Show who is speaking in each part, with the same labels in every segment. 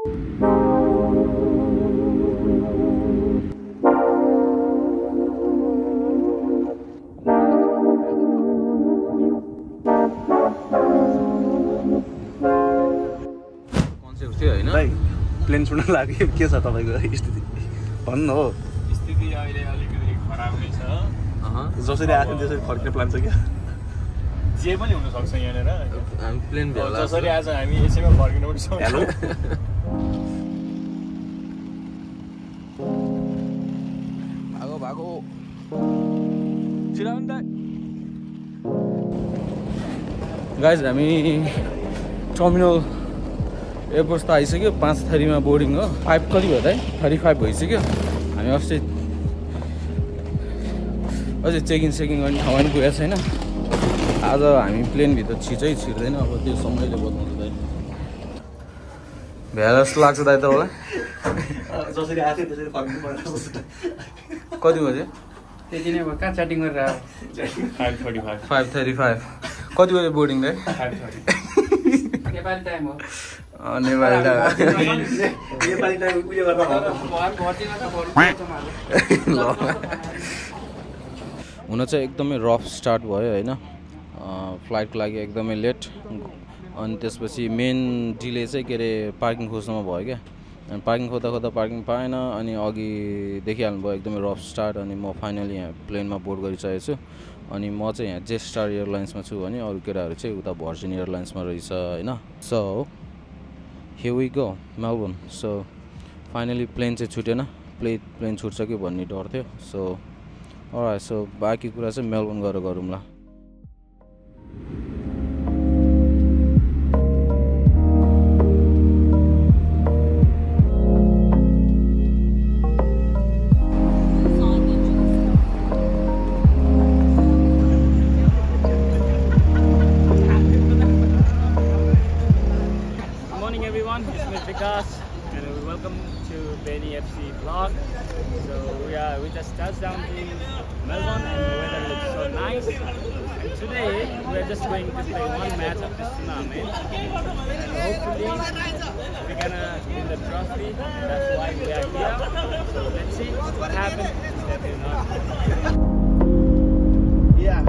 Speaker 1: Concept थियो हैन
Speaker 2: भाइ प्लेन छुड्न लाग्यो के छ तपाईको स्थिति भन्नु हो
Speaker 3: स्थिति अहिले अलिकति खराब नै छ
Speaker 2: जसरी आएको त्यसरी फर्किने प्लान छ क्या
Speaker 3: जे पनि हुन सक्छ यहाँनेर
Speaker 1: हामी प्लेन भेला
Speaker 3: जसरी आज हामी यसैमा फर्किनु पनि सक्छौँ
Speaker 2: हेलो
Speaker 1: भागो भागो छिराउन दाइ
Speaker 4: गाइज हामी टर्मिनल एयरपोर्ट त आइसक्यो 5:30 मा बोर्डिङ हो 5 कति भयो त 35 भइसक्यो हामी अस्ति अझै चेकिङ गर्ने ठाउँमा पनि पुगेको छैन आज हामी प्लेनभित्र छिर्दैन अब त्यो समयले बताउँछ दाइ भ्याला जस्तो लाग्छ दाइ तपाईँलाई
Speaker 2: जसरी आएको त्यसरी फर्किनु पर्छ
Speaker 4: कति बजे
Speaker 5: त्यति नै भयो कहाँ च्याटिङ गरेर आयो
Speaker 4: 5:35 कति बजे बोर्डिङ दाइ
Speaker 3: 5:30
Speaker 5: नेपाली टाइम हो
Speaker 4: नेपाली
Speaker 2: नेपाली टाइम उयो गर्दा
Speaker 4: हुन चाहिँ एकदमै रफ स्टार्ट भयो होइन फ्लाइटको लागि एकदमै लेट अनि त्यसपछि मेन डिले चाहिँ के अरे पार्किङ खोज्नमा भयो क्या अनि पार्किङ खोज्दा पार्किङ पाएन अनि अघि देखिहाल्नु भयो एकदमै रफ स्टार्ट अनि म फाइनली यहाँ प्लेनमा बोर्ड गरिसकेको छु अनि म चाहिँ यहाँ जेस्टार एयरलाइन्समा छु भने अरू केटाहरू चाहिँ उता भर्जिन एयरलाइन्समा रहेछ होइन so here we go Melbourne so finally plane चाहिँ छुटेन प्लेन छुट्छ कि भन्ने डर थियो सो अलराइट सो बाँकी कुरा चाहिँ मेलबोर्न गएर गरौँला
Speaker 3: and welcome to Benny FC vlog. So we just touched down in Melbourne and the weather looks so nice. And today we are just going to play one match of this tournament and hopefully we're gonna win the trophy. That's why we are here. So let's see what happens. Yeah.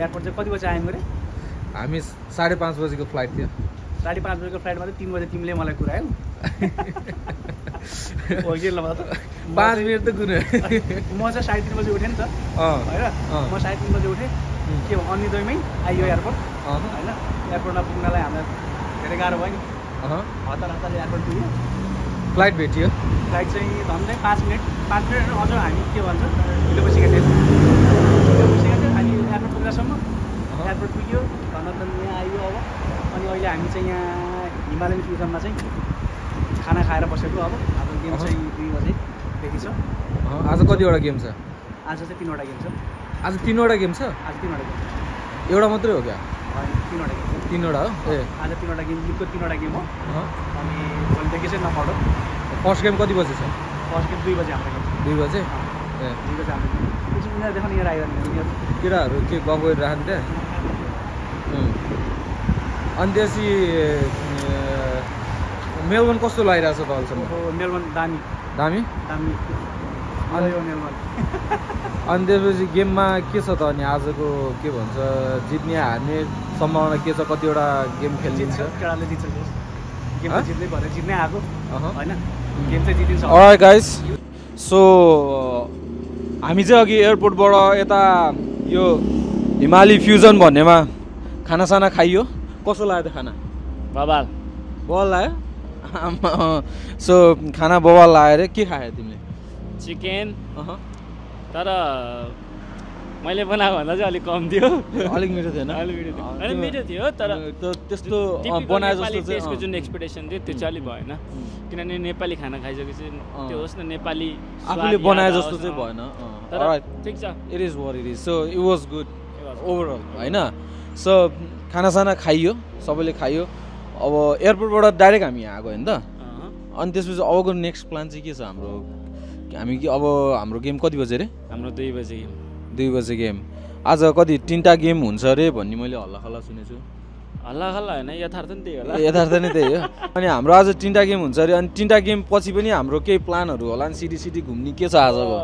Speaker 5: Airport चाहिँ कति बजे आयौँ गरे
Speaker 4: हामी 5:30 बजेको flight थियो
Speaker 5: 5:30 बजेको फ्लाइटमा चाहिँ 3 बजे तिमीले मलाई कुरायौ हो गेल ल त
Speaker 4: 5 मिनेट त कुरो
Speaker 5: म चाहिँ 3:30 बजे उठेँ नि त हैन म 3:30 बजे उठेँ के हो अन्य दुईमै आइयो एयरपोर्ट हैन एयरपोर्टमा पुग्नलाई हामीलाई धेरै गाह्रो भयो नि हतार एयरपोर्ट पुग्यो
Speaker 4: फ्लाइट भेटियो
Speaker 5: फ्लाइट चाहिँ झन्डै 5 मिनेट अझ हामी के भन्छ ढिलो बसिसकेको थियो हामी एयरपोर्ट पुग्दासम्म एयरपोर्ट पुग्यो धनतन यहाँ आयो अब अनि अहिले हामी चाहिँ यहाँ हिमालयन फ्युजनमा चाहिँ खाना खाएर बसेको अब हाम्रो गेम चाहिँ 2 बजेदेखि छ
Speaker 4: आज कतिवटा गेम छ
Speaker 5: आज चाहिँ 3वटा गेम छ
Speaker 4: आज 3वटा गेम छ
Speaker 5: आज 3वटा गेम
Speaker 4: एउटा मात्रै हो क्या
Speaker 5: 3वटा गेम
Speaker 4: 3वटा हो ए
Speaker 5: आज 3वटा गेम लिगको 3वटा गेम हो अनि भोलिदेखि चाहिँ नपढो
Speaker 4: फर्स्ट गेम कति बजे छ
Speaker 5: फर्स्ट गेम 2 बजे हाम्रो गेम
Speaker 4: 2 बजे
Speaker 5: ए 2 बजे हाम्रो गेम उनीहरू देखाउनु यहाँ आइरहनु
Speaker 4: केटाहरू के गफ गरिराख्नु त्यहाँ अनि त्यसपछि मेलबोर्न कस्तो लागिरहेछ त अहिलेसम्म
Speaker 5: मेलबोर्न दामी
Speaker 4: अनि त्यसपछि गेममा के छ त अनि आजको के भन्छ जित्ने हार्ने सम्भावना के छ कतिवटा गेम खेलिन्छ
Speaker 5: केटाले जित्छ गेम जित्नै पर्यो जित्नै आएको हैन गेम चाहिँ जितिन्छ
Speaker 4: अलराइट गाइस सो हामी चाहिँ अघि एयरपोर्टबाट यता यो हिमाली फ्युजन भन्नेमा खानासाना खाइयो कस्तो लाग्यो त खाना
Speaker 3: बवाल
Speaker 4: लाग्यो सो खाना बवाल लाग्यो अरे के खायो तिमीले
Speaker 3: चिकन तर मैले बनाएको भन्दा चाहिँ अलिक कम थियो
Speaker 4: अलिक मिठो थिएन
Speaker 3: अलिक मिठो थियो तर
Speaker 4: त्यस्तो बनाए जस्तो
Speaker 3: त्यसको जुन एक्सपेक्टेसन थियो त्यो चाहिँ अलिक भएन किनभने नेपाली खाना खाइसकेपछि त्यो होस् न नेपाली
Speaker 4: आफूले बनाए जस्तो चाहिँ भएन
Speaker 3: ठिक छ
Speaker 4: it is what it is so it was good overall होइन सो खानासाना खाइयो सबैले खाइयो अब एयरपोर्टबाट डाइरेक्ट हामी यहाँ आएको होइन त अनि त्यसपछि अबको नेक्स्ट प्लान चाहिँ के छ हाम्रो हामी कि अब हाम्रो गेम कति बजे अरे
Speaker 3: हाम्रो 2 बजे गेम
Speaker 4: 2 बजे गेम आज कति 3टा गेम हुन्छ अरे भन्ने मैले हल्लाखल्ला सुनेछु
Speaker 3: हल्लाखल्ला होइन यथार्थ नि त्यही होला
Speaker 4: यथार्थ नै त्यही हो अनि हाम्रो आज 3टा गेम हुन्छ अरे अनि 3टा गेम पछि पनि हाम्रो केही प्लानहरू होला नि सिटी घुम्ने के छ आजको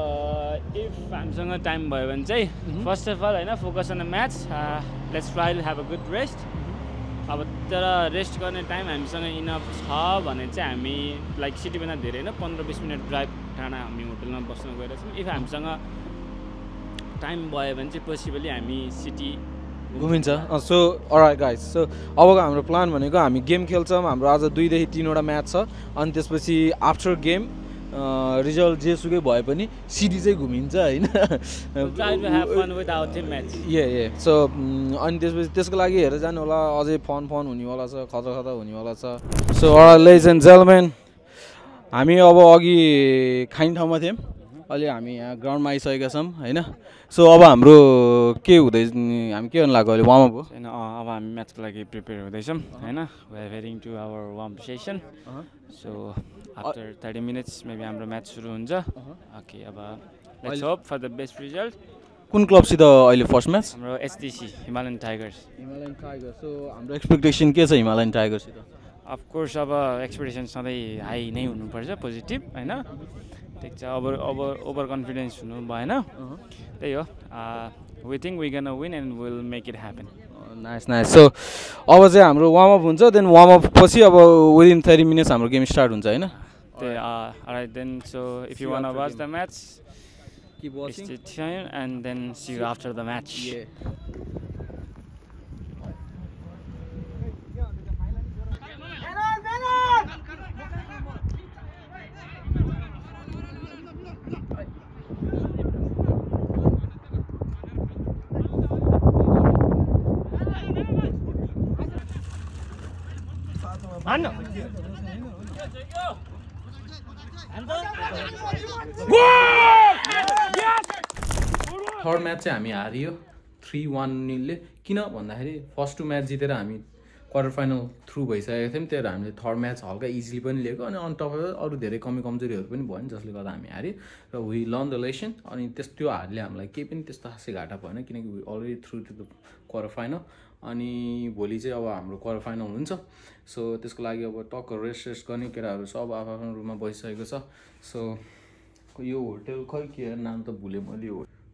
Speaker 3: इफ हामीसँग टाइम भयो भने चाहिँ फर्स्ट अफ अल होइन focus on the match let's try to have a good rest अब तर रेस्ट गर्ने टाइम हामीसँग इनफ छ भने चाहिँ हामी लाइक सिटीभन्दा धेरै होइन 15-20 मिनट ड्राइभ टाढा हामी होटलमा बस्न गएर छौँ इफ हामीसँग टाइम भयो भने चाहिँ पोसिबली हामी सिटी
Speaker 4: घुमिन्छ सो अलराइट गाइज सो अबको हाम्रो प्लान भनेको हामी गेम खेल्छौँ हाम्रो आज 2 देखि 3वटा म्याच छ अनि त्यसपछि आफ्टर गेम रिजल्ट जेसुकै भए पनि सिटी चाहिँ घुमिन्छ होइन ए सो अनि त्यसपछि त्यसको लागि हेरेर जानु होला अझै फन हुनेवाला छ खतरा हुनेवाला छ सो लेडिज एन्ड जेन्टलमेन हामी अब अघि खाने ठाउँमा थियौँ अहिले हामी यहाँ ग्राउन्डमा आइसकेका छौँ होइन सो अब हाम्रो के हुँदैछ हामी के गर्नु लाग्यो अहिले वार्मअप हो
Speaker 3: होइन अब हामी म्याचको लागि प्रिपेयर हुँदैछौँ होइन we are heading to our warm up session so after 30 minutes maybe हाम्रो म्याच सुरु हुन्छ ओके अब let's hope for the best result
Speaker 4: कुन क्लबसित अहिले फर्स्ट म्याच
Speaker 3: हाम्रो एचटिसी हिमालयन टाइगर्स
Speaker 4: सो हाम्रो एक्सपेक्टेसन के छ हिमालयन टाइगर्ससित
Speaker 3: अफकोर्स अब एक्सपेक्टेसन सधैँ हाई नै हुनुपर्छ पोजिटिभ होइन ठिक छ ओभर कन्फिडेन्स हुनु भएन त्यही हो we think we can win and will make it happen
Speaker 4: nice so अब चाहिँ हाम्रो वार्मअप हुन्छ देन वार्मअप पछि अब विदिन 30 मिनट्स हाम्रो गेम स्टार्ट हुन्छ होइन
Speaker 3: alright then so if you want to watch the match
Speaker 4: keep watching
Speaker 3: stay tuned and then see you after the match
Speaker 4: third match चाहिँ हामी हारियो 3-1 ले किन भन्दाखेरि फर्स्ट 2 म्याच जितेर हामी क्वार्टर फाइनल थ्रु भइसकेको थियौँ त्यही भएर हामीले थर्ड म्याच हल्का इजिली पनि लिएको अनि अन टप अरू धेरै कमजोरीहरू पनि भयो नि जसले गर्दा हामी हार्यो र वी लर्न द लेसन अनि त्यो हारले हामीलाई केही पनि त्यस्तो खासै घाटा भएन किनकि we already through to the quarter final अनि भोलि चाहिँ अब हाम्रो क्वार्टर फाइनल हुन्छ सो त्यसको लागि अब टक्क रेस्ट गर्ने केटाहरू सब आफ्नो रुममा बसिसकेको छ सो यो होटल खै के नाम त भुलेँ मैले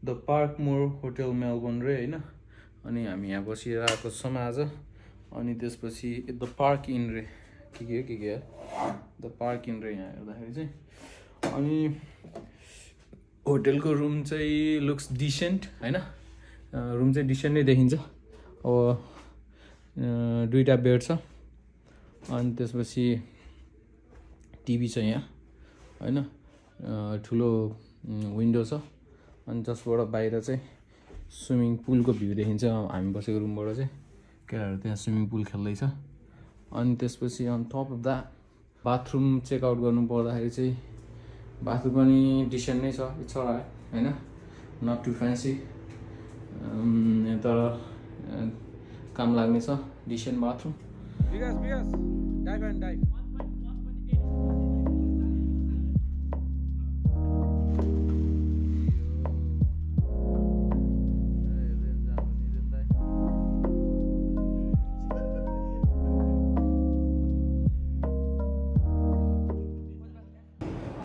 Speaker 4: the park more hotel Melbourne रे होइन अनि हामी यहाँ बसिरहेको छौँ आज अनि त्यसपछि द पार्क इन रे के द पार्क इन रे यहाँ हेर्दाखेरि चाहिँ अनि होटलको रुम चाहिँ लुक्स डिसेन्ट होइन रुम चाहिँ डिसेन्ट नै देखिन्छ अब 2टा बेड छ अनि त्यसपछि टिभी छ यहाँ होइन ठुलो विन्डो छ अनि जसबाट बाहिर चाहिँ स्विमिङ पुलको भ्यू देखिन्छ हामी बसेको रुमबाट चाहिँ केटाहरू त्यहाँ स्विमिङ पुल खेल्दैछ अनि त्यसपछि on top of the bathroom checkout गर्नु पर्दाखेरि चाहिँ बाथरुम पनि डिसेन्ट नै छ इट्स अलराइट होइन नट टु फ्यान्सी तर काम लाग्ने छ डिसेन्ट बाथरुम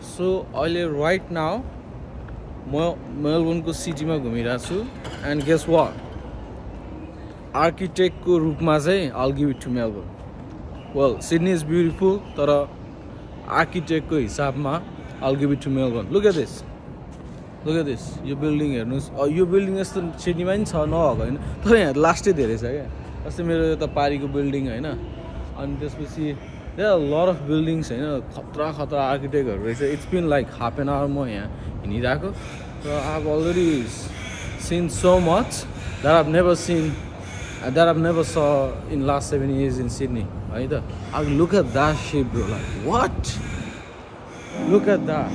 Speaker 4: सो अहिले राइट नाउ म मेलबोर्नको सिटीमा घुमिरहेको छु एन्ड गेस वाट आर्किटेक्टको रूपमा चाहिँ I'll give it to Melbourne well Sydney is beautiful तर आर्किटेक्टको हिसाबमा I'll give it to Melbourne look at this यो बिल्डिङ हेर्नुहोस् यो बिल्डिङ यस्तो सिडनीमा पनि छ नभएको होइन तर यहाँ लास्टै धेरै छ क्या जस्तै मेरो यता पारीको बिल्डिङ होइन अनि त्यसपछि लट अफ बिल्डिङ्स होइन खतरा आर्किटेक्टहरू रहेछ it's been like half an hour म यहाँ हिँडिरहेको र I have already seen so much that I've never saw in last 7 years in Sydney है त I look at that shape bro like what look at that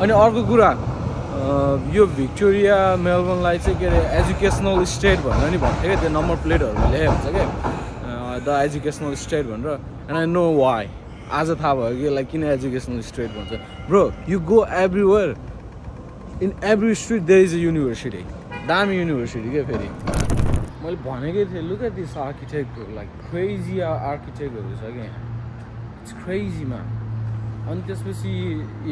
Speaker 6: अनि अर्को कुरा यो भिक्टोरिया मेलबर्नलाई चाहिँ के अरे एजुकेसनल स्टेट भनेर नि भन्थ्यो क्या त्यो नम्बर प्लेटहरूमा लेखेको हुन्छ क्या द एजुकेसनल स्टेट भनेर एन्ड आई नो वाइ आज थाहा भयो कि यसलाई किन एजुकेसनल स्टेट भन्छ bro you go everywhere in every street there is a university दामी युनिभर्सिटी क्या फेरि मैले भनेकै थिएँ लुक एट दिस आर्किटेक्टहरू लाइक क्रेजी आर्किटेक्टहरू छ क्या इट्स क्रेजीमा अनि त्यसपछि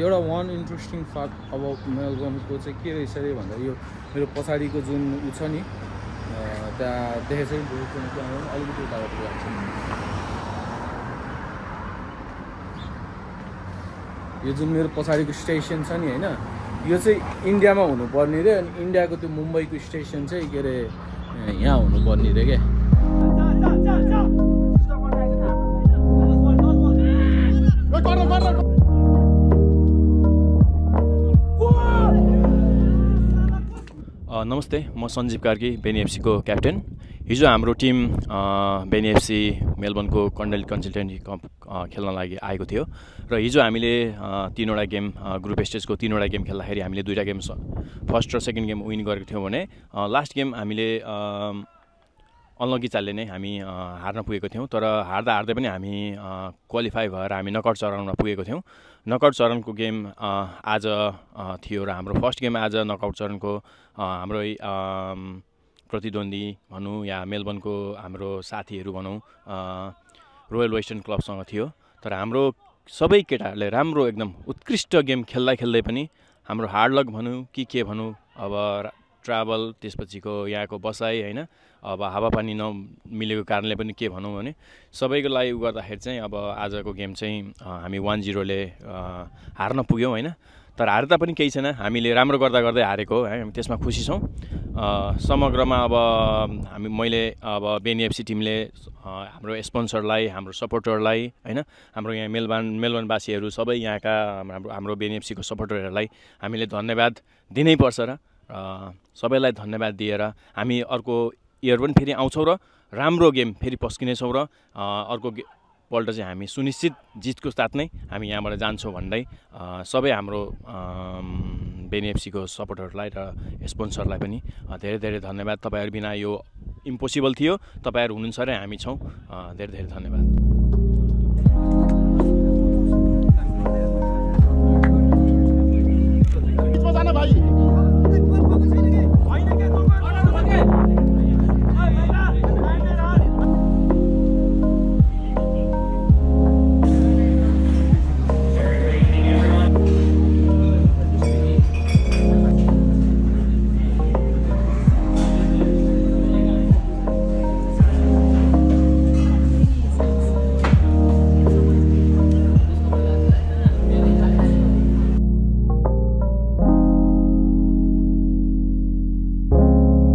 Speaker 6: एउटा वान इन्ट्रेस्टिङ फ्याक्ट अब मेलबर्नको चाहिँ के रहेछ अरे भन्दा यो मेरो पछाडिको जुन उ छ नि त्यहाँ देखेछ नि अलिकति उताबाट जान्छ यो जुन मेरो पछाडिको स्टेसन छ नि होइन यो चाहिँ इन्डियामा हुनुपर्ने रे अनि इन्डियाको त्यो मुम्बईको स्टेसन चाहिँ के अरे यहाँ हुनुपर्ने रे क्या
Speaker 7: नमस्ते म सञ्जीव कार्की बेनी एफसीको क्याप्टेन हिजो हाम्रो टिम बेनी एफसी मेलबर्नको कन्डल कन्सल्टेन्सी कप खेल्न लागि आएको थियो र हिजो हामीले तीनवटा गेम ग्रुप स्टेजको तीनवटा गेम खेल्दाखेरि हामीले दुईवटा गेम फर्स्ट र सेकेन्ड गेम विन गरेको थियौँ भने लास्ट गेम हामीले अनलकी चालले नै हामी हार्न पुगेको थियौँ तर हार्दै पनि हामी क्वालिफाई भएर हामी नकआउट चरणमा पुगेको थियौँ नकआउट चरणको गेम आज थियो र हाम्रो फर्स्ट गेम आज नकआउट चरणको हाम्रो प्रतिद्वन्दी भनौँ या मेलबर्नको हाम्रो साथीहरू भनौँ रोयल वेस्टर्न क्लबसँग थियो तर हाम्रो सबै केटाहरूले राम्रो एकदम उत्कृष्ट गेम खेल्दै पनि हाम्रो हार्डलक भनौँ कि के भनौँ अब ट्राभल त्यसपछिको यहाँको बसाइ होइन अब हावापानी नमिलेको कारणले पनि के भनौँ भने सबैको लागि उ गर्दाखेरि चाहिँ अब आजको गेम चाहिँ हामी 1-0ले हार्न पुग्यौँ होइन तर हार पनि केही छैन हामीले राम्रो गर्दै हारेको है त्यसमा खुसी छौँ समग्रमा अब मैले अब बेनी एफसी टिमले हाम्रो स्पोन्सरलाई हाम्रो सपोर्टरलाई होइन हाम्रो यहाँ मेलबर्नवासीहरू सबै यहाँका हाम्रो बेनी एफसीको सपोर्टरहरूलाई हामीले धन्यवाद दिनै पर्छ र सबैलाई धन्यवाद दिएर हामी अर्को इयर पनि फेरि आउँछौँ र राम्रो गेम फेरि पस्किनेछौँ र अर्को पल्ट चाहिँ हामी सुनिश्चित जितको साथ नै हामी यहाँबाट जान्छौँ भन्दै सबै हाम्रो बेनी एफसीको सपोर्टरहरूलाई र स्पोन्सरलाई पनि धेरै धेरै धन्यवाद तपाईँहरू बिना यो इम्पोसिबल थियो तपाईँहरू हुनुहुन्छ र हामी छौँ धेरै धेरै धन्यवाद